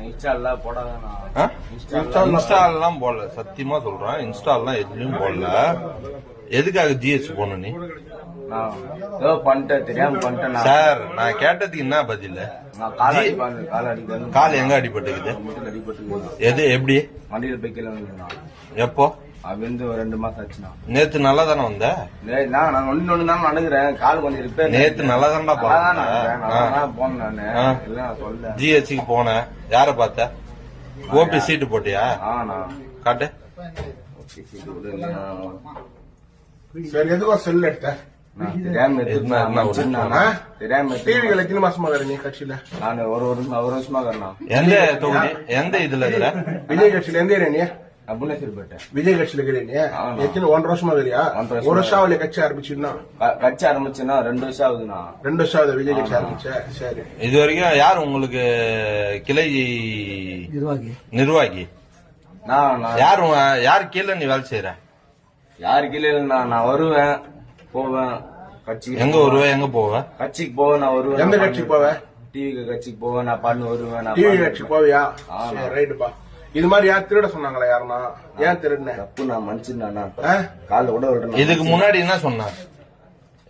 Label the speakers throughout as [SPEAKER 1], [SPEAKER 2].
[SPEAKER 1] இன்ஸ்டால்லாம் போடல, சத்தியமா சொல்றேன். இன்ஸ்டால்லாம் எதுலயும் போடல. எதுக்காக ஜிஹெச் போன நீ? சார் நான் கேட்டதுக்கு என்ன பதில்? கால் எங்க அடிபட்டுக்குது? எது எப்படி?
[SPEAKER 2] வண்டியில பைக்கில
[SPEAKER 1] எப்போ?
[SPEAKER 2] 2 மாசம் ஆச்சுண்ணா.
[SPEAKER 1] நேத்து நல்லா தானே வந்த?
[SPEAKER 2] நான் ஒண்ணு தான் அணுகுறேன். கால் கொஞ்சம் ரிப்பேர்.
[SPEAKER 1] நேத்து நல்லா தானே
[SPEAKER 2] போனேன்.
[SPEAKER 1] ஜிஹெச்சுக்கு போன. யார பார்த்த? ஓபி சீட்டு போட்டியா? காட்டு.
[SPEAKER 3] சரி, எதுக்கோ செல் எடுத்த? எத்தனை மாசமா நீ கட்சியில?
[SPEAKER 2] நான் ஒரு வருஷமா
[SPEAKER 1] எந்த தொகுதி, எந்த இதுல?
[SPEAKER 3] விஜய் கட்சியில எந்த ஏரியா நீ?
[SPEAKER 2] புனேஸ்வரிப்பேட்டை
[SPEAKER 3] விஜய் கட்சியில இருக்கிறீங்க. எத்தனை 1 வருஷமா வரியா? 1 வருஷம் ஆகல கட்சி ஆரம்பிச்சுன்னா?
[SPEAKER 2] கட்சி ஆரம்பிச்சுன்னா 2 வருஷம் ஆகுதுண்ணா.
[SPEAKER 3] 2 வருஷம் ஆகுது விஜய் கட்சி ஆரம்பிச்ச. சரி,
[SPEAKER 1] இது வரைக்கும் யார் உங்களுக்கு கிளை நிர்வாகி? யார் கீழே நீ வேலை செய்யற?
[SPEAKER 2] யாரு கீழே இல்லைண்ணா. நான் வருவேன் போவேன். கட்சிக்கு
[SPEAKER 1] எங்க வருவேன், எங்க போவேன்?
[SPEAKER 2] கட்சிக்கு போவேன். நான் வருவேன்.
[SPEAKER 3] எந்த கட்சிக்கு போவேன்?
[SPEAKER 2] டிவி கட்சிக்கு போவேன். நான் பண்ணு வருவேன்.
[SPEAKER 3] டிவி கட்சிக்கு போவியா? ரைட்டுப்பா. இது மாதிரி யார் திருட சொன்னாங்களா? யாருன்னா ஏன் திருடுன?
[SPEAKER 2] தப்பு, நான் மனுஷன். கால விட விடுறேன்.
[SPEAKER 1] இதுக்கு முன்னாடி என்ன சொன்ன?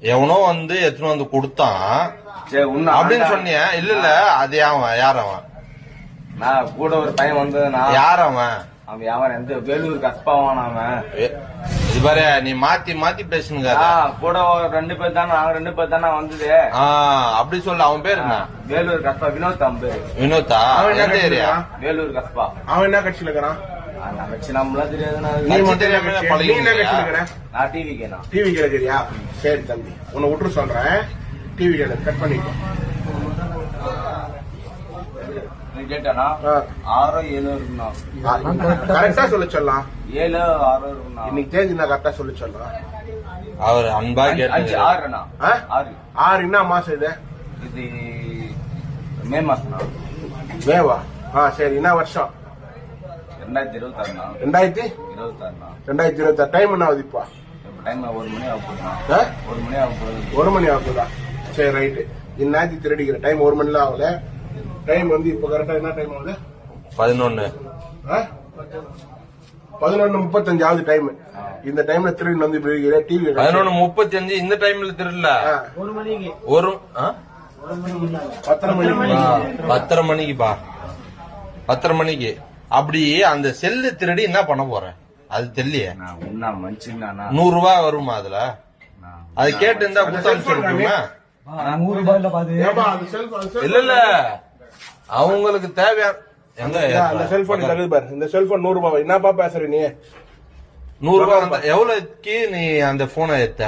[SPEAKER 1] எவனோ எடுத்துன்னு வந்து கொடுத்தான் அப்படின்னு சொன்னிய? இல்ல அது யார் அவன்?
[SPEAKER 2] நான் கூட ஒரு பையன் வந்து
[SPEAKER 1] யார் அவன்?
[SPEAKER 2] அவன் எந்த வேலூர் கஸ்பாவான் அவன்.
[SPEAKER 1] இது பாரு, நீ மாத்தி பேசுங்க.
[SPEAKER 2] கூட 2 பேர் தானே. நாங்க 2 பேர் தானே வந்தது.
[SPEAKER 1] அப்படி சொல்ல. அவன் பேரு என்ன?
[SPEAKER 2] வேலூர் கஸ்பா. வினோத். அவன் பேரு
[SPEAKER 1] வினோத்தா? எந்த ஏரியா?
[SPEAKER 2] வேலூர் கஸ்பா.
[SPEAKER 3] அவன் என்ன கட்சியில இருக்கிறான்?
[SPEAKER 2] கட்சி நம்மளா தெரியாதுண்ணா.
[SPEAKER 3] நான் டிவி கேட்கறியா? சரி தம்பி, உன்னை விட்டு சொல்றேன். டிவி கேட்க கட் பண்ணிக்கோ.
[SPEAKER 2] கேட்டானா 6-7
[SPEAKER 3] கரெக்டா சொல்ல சொல்லலாம்.
[SPEAKER 2] 7-6
[SPEAKER 3] இன்னைக்கு தெரிஞ்சுனா கரெக்டா சொல்ல சொல்லலாம்.
[SPEAKER 1] அவர் அன்பா கேட்டு
[SPEAKER 3] 6 என்ன மாசம் இது?
[SPEAKER 2] இது மே மாசம்.
[SPEAKER 3] மேவா? சரி, என்ன வருஷம்?
[SPEAKER 2] 2026.
[SPEAKER 3] 2026. டைம் என்ன ஆகுது இப்போ?
[SPEAKER 2] டைம் 1 மணி ஆகும்.
[SPEAKER 3] 1 மணி ஆகுதா? சரி, ரைட்டு. இந்நாத்தி திருடிக்கிற டைம் 1 மணில ஆகல. டைம் இப்ப கரெக்டா என்ன டைம் ஆகுது?
[SPEAKER 1] 11.
[SPEAKER 3] 11:35 ஆகுது டைம். இந்த டைம்ல திருடி வந்து டிவி
[SPEAKER 1] 11:35. இந்த டைம்ல திருடல.
[SPEAKER 3] 1 மணிக்கு.
[SPEAKER 1] 10:30 மணிக்குப்பா. 10:30 மணிக்கு. அப்படி அந்த செல்லு திருடி என்ன பண்ண போற? அது தெரியலையே. 100 ரூபாய் வருமா அதுல? அது கேட்டு இருந்தா கொடுத்தா இல்ல அவங்களுக்கு தேவையான
[SPEAKER 3] இந்த செல்போன் பாரு. இந்த செல்போன் 100 ரூபாய். என்னப்பா பேசுற நீ?
[SPEAKER 1] 100 ரூபாய் எவ்வளவுக்கு நீ அந்த போனை எடுத்த?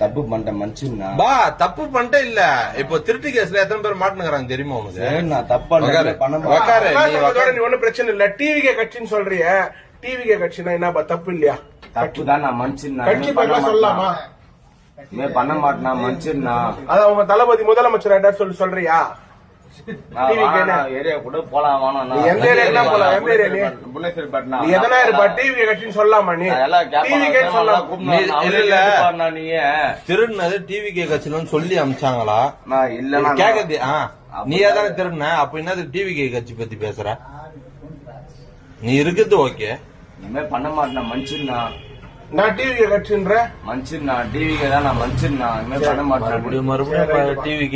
[SPEAKER 2] தப்பு பண்ணிட்டேன் மனுஷன்.
[SPEAKER 1] தப்பு பண்ணிட்டே இல்ல. இப்போ திருட்டு கேஸ்ல எத்தனை பேர் மாட்டுனுக்குறாங்க தெரியுமா உனக்கு?
[SPEAKER 2] நான் தப்பா
[SPEAKER 3] நீ ஒன்னும் பிரச்சனை இல்ல. டிவிகே கட்சின்னு சொல்றிய. டிவிகே கட்சினா என்னப்பா தப்பு இல்லையா?
[SPEAKER 2] தப்பு தான். நான் மனுஷன்.
[SPEAKER 3] கட்சி பேர்லாம் சொல்லலாமா?
[SPEAKER 2] பண்ண மாட்டேனா மனுஷன்.
[SPEAKER 3] அதான் உங்க தளபதி முதலமைச்சர் சொல்றியா?
[SPEAKER 2] ஏரியா கூட போலாம்.
[SPEAKER 3] எந்த ஏரியா போலாம்? எந்த ஏரியா? நீ எதனா இருப்பா. டிவி கட்சின்னு சொல்லலாமா? நீ டிவி சொல்லலாம்.
[SPEAKER 1] திருடுனது டிவி கட்சின்னு சொல்லி அமிச்சாங்களா?
[SPEAKER 2] இல்ல
[SPEAKER 1] கேக்குது. நீ ஏதானே திருடுன? அப்ப என்னது டிவி கட்சி பத்தி பேசுற? நீ இருக்குது ஓகே.
[SPEAKER 2] இனிமே பண்ண மாட்டேன் மனுஷன்.
[SPEAKER 3] நான் டிவி கட்சின்ற
[SPEAKER 2] மனுஷன். டிவி தான் நான் மனுஷன். இனிமே பண்ண மாட்டேன்.
[SPEAKER 1] மறுபடியும் டிவி